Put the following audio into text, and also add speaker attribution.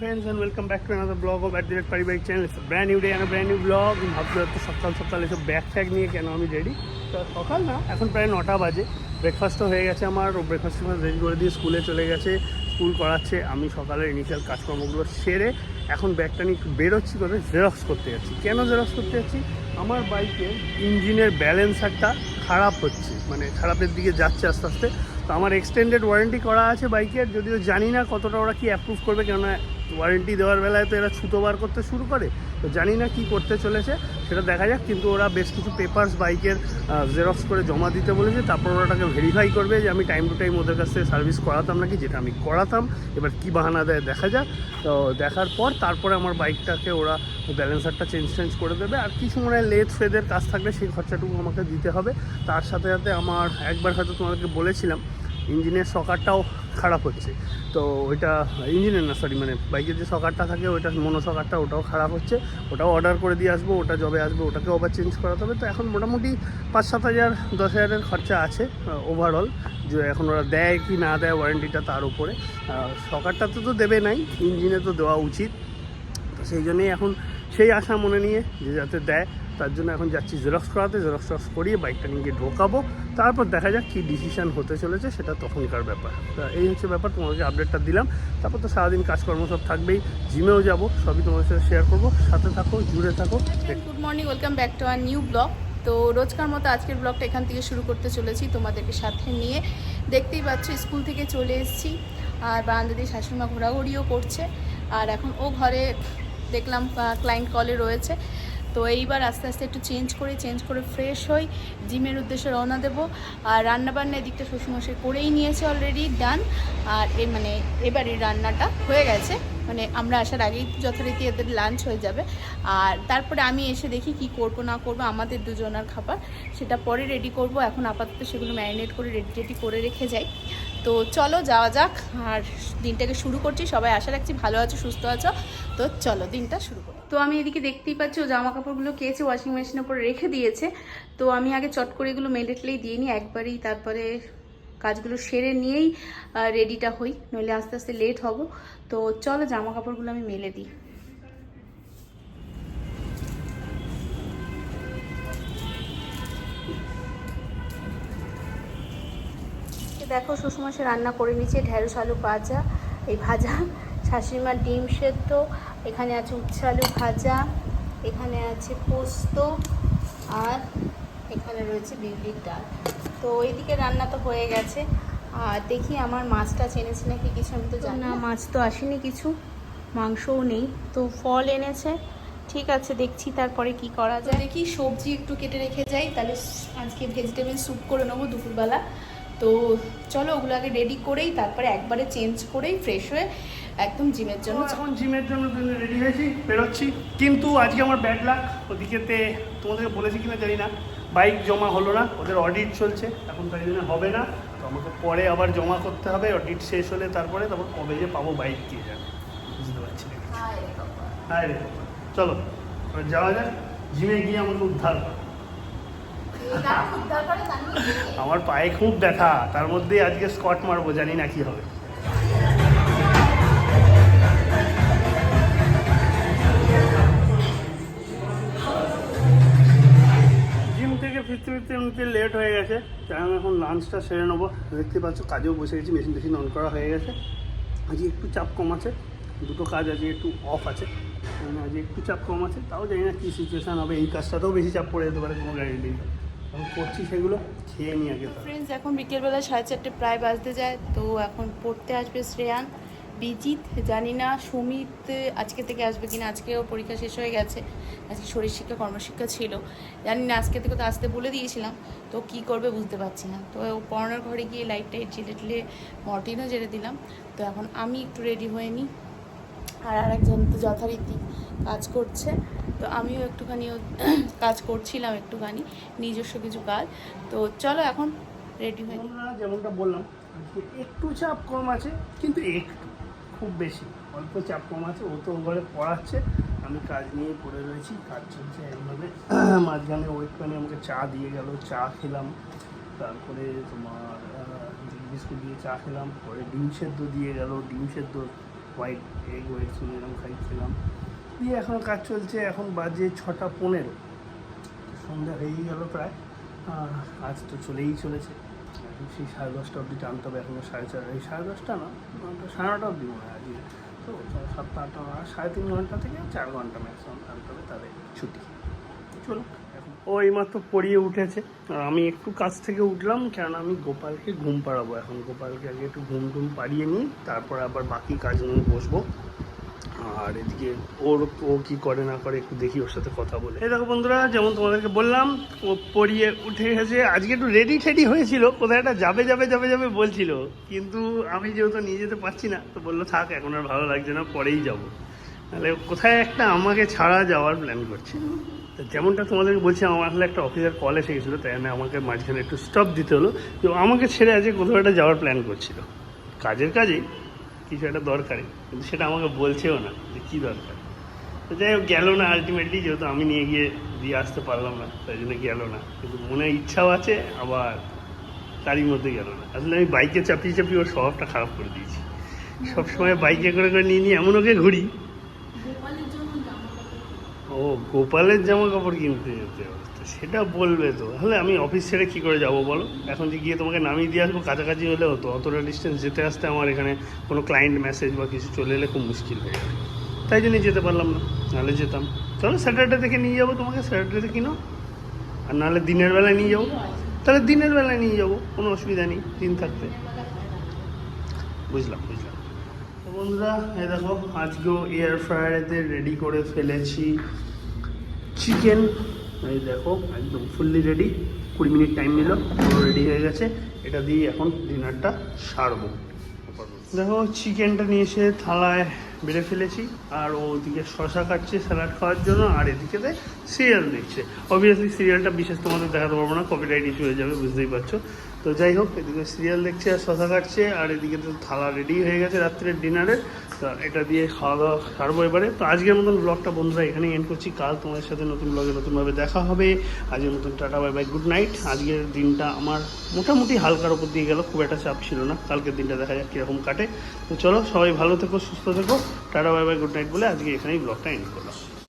Speaker 1: friends and welcome back to another vlog of @paribike channel. It's a brand new day and a brand new vlog. ভাবতে হচ্ছে সকাল সকাল এসব bag tag নিয়ে কেন আমি রেডি, তো সকাল না এখন প্রায় 9টা বাজে। ব্রেকফাস্টও হয়ে গেছে আমার, ব্রেকফাস্ট রেডি করে দিয়ে স্কুলে চলে গেছে, স্কুল করাচ্ছে। আমি সকালের ইনিশিয়াল কাজকর্মগুলো সেরে এখন ব্যাগটা নিয়ে একটু বেরোচ্ছি, করে জেরক্স করতে যাচ্ছি। কেন জেরক্স করতে যাচ্ছি? আমার বাইকের ইঞ্জিনের ব্যালেন্সারটা খারাপ হচ্ছে, মানে খারাপের দিকে যাচ্ছে আস্তে আস্তে। তো আমার এক্সটেন্ডেড ওয়ারেন্টি করা আছে বাইকের, যদিও জানি না কতটা ওরা কি অ্যাপ্রুভ করবে, কেননা ওয়ারেন্টি দেওয়ার বেলায় তো এরা ছুতো বার করতে শুরু করে। তো জানি না কি করতে চলেছে, সেটা দেখা যাক। কিন্তু ওরা বেশ কিছু পেপারস বাইকের জেরক্স করে জমা দিতে বলেছে, তারপর ওরাটাকে ভেরিফাই করবে যে আমি টাইম টু টাইম ওদের কাছ থেকে সার্ভিস করাতাম নাকি, যেটা আমি করাতাম। এবার কী বাহানা দেয় দেখা যাক। তো দেখার পর তারপরে আমার বাইকটাকে ওরা ব্যালেন্সারটা চেঞ্জ করে দেবে। আর কিছু মনে হয় লেদ ফেদের কাজ থাকলে সেই খরচাটুকু আমাকে দিতে হবে। তার সাথে সাথে আমার একবার হয়তো তোমাদেরকে বলেছিলাম ইঞ্জিনের সকারটাও খারাপ হচ্ছে। তো ওইটা ইঞ্জিনের না, সরি, মানে বাইকের যে সকারটা থাকে ওইটা মনো সকারটা, ওটাও খারাপ হচ্ছে। ওটাও অর্ডার করে দিয়ে আসবো, ওটা যবে আসবে ওটাকেও আবার চেঞ্জ করাতে হবে। তো এখন মোটামুটি 5-7 হাজার 10 হাজারের খরচা আছে ওভারঅল। যে এখন ওরা দেয় কি না দেয় ওয়ারেন্টিটা তার উপরে। সকারটাতে তো দেবে নাই, ইঞ্জিনে তো দেওয়া উচিত। তো সেই জন্যই এখন সেই আশা মনে নিয়ে যে যাতে দেয়, তার জন্য এখন যাচ্ছি জেরক্স করাতে। জেরক্স করিয়ে বাইকটা নিয়ে ঢোকাবো, তারপর দেখা যাক কী ডিসিশান হতে চলেছে, সেটা তখনকার ব্যাপার। তা এই হচ্ছে ব্যাপার, তোমাকে আপডেটটা দিলাম। তারপর তো সারাদিন কাজকর্ম সব থাকবেই, জিমেও যাব, সবই তোমাদের সাথে শেয়ার করবো। সাথে থাকো, জুড়ে থাকো।
Speaker 2: Good morning, welcome back to our new blog. তো রোজকার মতো আজকের ব্লগটা এখান থেকে শুরু করতে চলেছি তোমাদেরকে সাথে নিয়ে। দেখতেই পাচ্ছ স্কুল থেকে চলে এসেছি, আর বারান্দা দিয়ে শাশুড়িমা ঘোরাঘুরিও করছে। আর এখন ও ঘরে দেখলাম ক্লায়েন্ট কলে রয়েছে। তো এইবার আস্তে আস্তে একটু চেঞ্জ করে ফ্রেশ হই, জিমের উদ্দেশ্যে রওনা দেবো। আর রান্নাবান্না এদিকটা শ্বশুরমশাই করেই নিয়েছে অলরেডি, ডান। আর এবারে রান্নাটা হয়ে গেছে, মানে আমরা আসার আগেই যথারীতি এদের লাঞ্চ হয়ে যাবে। আর তারপরে আমি এসে দেখি কি করব না করব, আমাদের দুজনের খাবার সেটা পরে রেডি করব। এখন আপাতত সেগুলো ম্যারিনেট করে রেডি করে রেখে যাই। তো চলো যাওয়া যাক, আর দিনটাকে শুরু করছি। সবাই আশা রাখছি ভালো আছো, সুস্থ আছো। তো চলো দিনটা শুরু করি। তো আমি এদিকে দেখতেই পাচ্ছি ও জামা কাপড়গুলো কেচে ওয়াশিং মেশিনের উপরে রেখে দিয়েছে। তো আমি আগে চট করে এগুলো মেলে দিয়ে নিই একবারেই, তারপরে কাজগুলো সেরে নিয়েই রেডিটা হই, নইলে আস্তে আস্তে লেট হব। তো চলো জামা কাপড়গুলো আমি মেলে দিই। দেখো শ্বশুরমশাই রান্না করে নিচ্ছে ঢেঁড়স আলু ভাজা, এই ভাজা, শাশুড়িমার ডিম সেদ্ধ, এখানে আছে উচ্ছে আলু ভাজা, এখানে আছে পোস্ত, আর এখানে রয়েছে বিউলির ডাল। তো এইদিকে রান্না তো হয়ে গেছে। আর দেখি আমার মাছটা এনেছে নাকি কিছু, আমি তো জানি না। মাছ তো আসেনি কিছু, মাংসও নেই। তো ফল এনেছে, ঠিক আছে দেখছি তারপরে কি করা যায়। দেখি সবজি একটু কেটে রেখে যাই, তাহলে আজকে ভেজিটেবল স্যুপ করে নেবো দুপুরবেলা। তো চলো ওগুলো আগে রেডি করেই তারপরে একবারে চেঞ্জ করেই ফ্রেশ হয়ে একদম জিমের জন্য।
Speaker 1: এখন জিমের জন্য রেডি হয়েছি, বেরোচ্ছি। কিন্তু আজকে আমার ব্যাড লাক, ওদিকেতে তোমাদেরকে বলেছি কিনা জানি না, বাইক জমা হলো না, ওদের অডিট চলছে এখন, তাই জন্য হবে না। তো আমাকে পরে আবার জমা করতে হবে, অডিট শেষ হলে তারপরে কবে যে পাবো বাইক দিয়ে যাবে বুঝতে পারছি না। হ্যাঁ রে, চলো যাওয়া যাক, জিমে গিয়ে আমাকে উদ্ধার। আমার পায়ে খুব ব্যথা, তার মধ্যেই আজকে স্কট মারবো, জানি না কি হবে। জিম থেকে ফিরতে এমনিতে লেট হয়ে গেছে, তাই আমি এখন লাঞ্চটা সেরে নেবো। দেখতে পাচ্ছ কাজেও বসে গেছি, মেশিন অন করা হয়ে গেছে। আজকে একটু চাপ কম আছে, দুটো কাজ আজকে একটু অফ আছে, আজকে একটু চাপ কম আছে। তাও জানি না কী সিচুয়েশান হবে, এই কাজটাতেও বেশি চাপ পড়ে যেতে পারে, কোনো গ্যারেন্টি নেই। এখন করছি সেগুলো, খেয়ে নিয়ে আগে।
Speaker 2: ফ্রেন্ডস এখন বিকেলবেলা 4:30 প্রায় বাজতে যায়। তো এখন পড়তে আসবে শ্রেয়ান, বিজিত, জানি না সুমিত আজকে থেকে আসবে কিনা। আজকেও পরীক্ষা শেষ হয়ে গেছে, আজকে শরীর শিক্ষা কর্মশিক্ষা ছিল, জানি না আজকে থেকে তো আসতে বলে দিয়েছিলাম। তো কি করবে বুঝতে পারছি না। তো পড়ানোর ঘরে গিয়ে লাইটটা ঝেলে মর্টিনও জেলে দিলাম। তো এখন আমি একটু রেডি হয়ে নিই, আর আরেকজন তো যথারীতি কাজ করছে। তো আমিও একটুখানি কাজ করছিলাম, একটুখানি নিজস্ব কিছু কাজ। তো চলো এখন রেডি হয়ে নিই।
Speaker 1: যেমনটা বললাম একটু চাপ কম আছে, কিন্তু একটু, খুব বেশি অল্প চাপ কম আছে। ও তো ঘরে পড়াচ্ছে, আমি কাজ নিয়ে পড়ে রয়েছি, কাজ চলছে একভাবে। মাঝখানে ওয়েটখানে আমাকে চা দিয়ে গেল, চা খেলাম। তারপরে তোমার বিস্কুট দিয়ে চা খেলাম, পরে ডিম সেদ্ধ দিয়ে গেল, ডিম সেদ্ধ হোয়াইট এগ হোয়াইট চিংড়ি খাইছিলাম দিয়ে এখনও কাজ চলছে। এখন বাজে 6:15, সন্ধ্যা হয়েই গেল প্রায়। আজ তো চলেই চলেছে, এখন সেই 10:30 অবধি টানতে হবে। এখনও 10:30 না, 9:30 অবধি মনে হয় আজকে। তো 7-8 3.5 ঘন্টা থেকে 4 ঘন্টা ম্যাক্সিমাম টানতে হবে, তাদের ছুটি। চলো এখন ও এইমাত্র পড়িয়ে উঠেছে, আর আমি একটু কাছ থেকে উঠলাম, কেননা আমি গোপালকে ঘুম পাড়াবো। এখন গোপালকে আগে একটু ঘুম পাড়িয়ে নিই, তারপর আবার বাকি কাজ নিয়ে বসবো। আর এদিকে ও কি করে না করে একটু দেখি, ওর সাথে কথা বলে। এই দেখো বন্ধুরা, যেমন তোমাদেরকে বললাম, ও পড়িয়ে উঠে গেছে। আজকে একটু রেডি হয়েছিল, কোথায় একটা যাবে বলছিল, কিন্তু আমি যেহেতু নিয়ে যেতে পারছি না, তো বললো থাক, এখন আর ভালো লাগছে না, পরেই যাবো। তাহলে কোথায় একটা আমাকে ছাড়া যাওয়ার প্ল্যান করছে। তো যেমনটা তোমাদেরকে বলছি, আমার আসলে একটা অফিসের কল এসে গেছিলো, তাই আমি আমাকে মাঝখানে একটু স্টপ দিতে হলো। তো আমাকে ছেড়ে আজকে কোথাও একটা যাওয়ার প্ল্যান করছিল, কাজের কাজেই কিছু একটা দরকারে, কিন্তু সেটা আমাকে বলছেও না যে কী দরকার। তো যাই হোক, গেলো না আলটিমেটলি, যেহেতু আমি নিয়ে গিয়ে দিয়ে আসতে পারলাম না, তাই জন্য গেল না। কিন্তু মনে ইচ্ছাও আছে, আবার তারই মধ্যে গেল না। আসলে আমি বাইকে চাপিয়ে ওর স্বভাবটা খারাপ করে দিয়েছি। সবসময় বাইকে করে নিয়ে এমন ওকে ঘুরি। ও গোপালের জামা কাপড় কিনতে যেতে হবে, তো সেটা বলবে তো। তাহলে আমি অফিস ছেড়ে কী করে যাবো বলো? এখন যে গিয়ে তোমাকে নামিয়ে দিয়ে আসবো, কাছাকাছি হলেও তো অতটা ডিস্টেন্স যেতে আসতে আমার এখানে কোনো ক্লায়েন্ট মেসেজ বা কিছু চলে এলে খুব মুশকিল হয়ে যাবে। তাই জন্যই যেতে পারলাম না, নাহলে যেতাম। চলো স্যাটারডে থেকে নিয়ে যাবো তোমাকে, স্যাটারডেতে কিনো। আর নাহলে দিনের বেলায় নিয়ে যাবো, তাহলে দিনের বেলায় নিয়ে যাবো, কোনো অসুবিধা নেই দিন থাকতে। বুঝলাম। তো বন্ধুরা, এই দেখো, আজকেও এয়ার ফ্রায়ারেতে রেডি করে ফেলেছি চিকেন। এই দেখো, একদম ফুললি রেডি, 20 মিনিট টাইম নিল, পুরো রেডি হয়ে গেছে। এটা দিয়ে এখন ডিনারটা সারবো। দেখো, চিকেনটা নিয়ে এসে থালায় বেড়ে ফেলেছি, আর ওদিকে শশা কাটছে স্যালাড খাওয়ার জন্য, আর এদিকেতে সিরিয়াল দেখছে। অবভিয়াসলি সিরিয়ালটা বিশেষ তোমাদের দেখাতে পারবো না, কপিরাইট ইস্যু হয়ে যাবে, বুঝতেই পারছো। তো যাই হোক, এদিকে সিরিয়াল দেখছে আর শশা কাটছে, আর এদিকে তো থালা রেডি হয়ে গেছে রাত্রের ডিনারের। তো এটা দিয়ে খাওয়া দাওয়া সারবো এবারে। তো আজকের মতন ব্লগটা বন্ধুরা এখানেই এন্ড করছি। কাল তোমাদের সাথে নতুন ব্লগে নতুনভাবে দেখা হবে। আজকের মতন tata, bye bye, good night. আজকের দিনটা আমার মোটামুটি হালকার ওপর দিয়ে গেল, খুব একটা চাপ ছিল না। কালকের দিনটা দেখা যাক কীরকম কাটে। তো চলো, সবাই ভালো থেকো, সুস্থ থেকো, tata, bye bye, good night বলে আজকে এখানেই ব্লগটা এন্ড করলাম।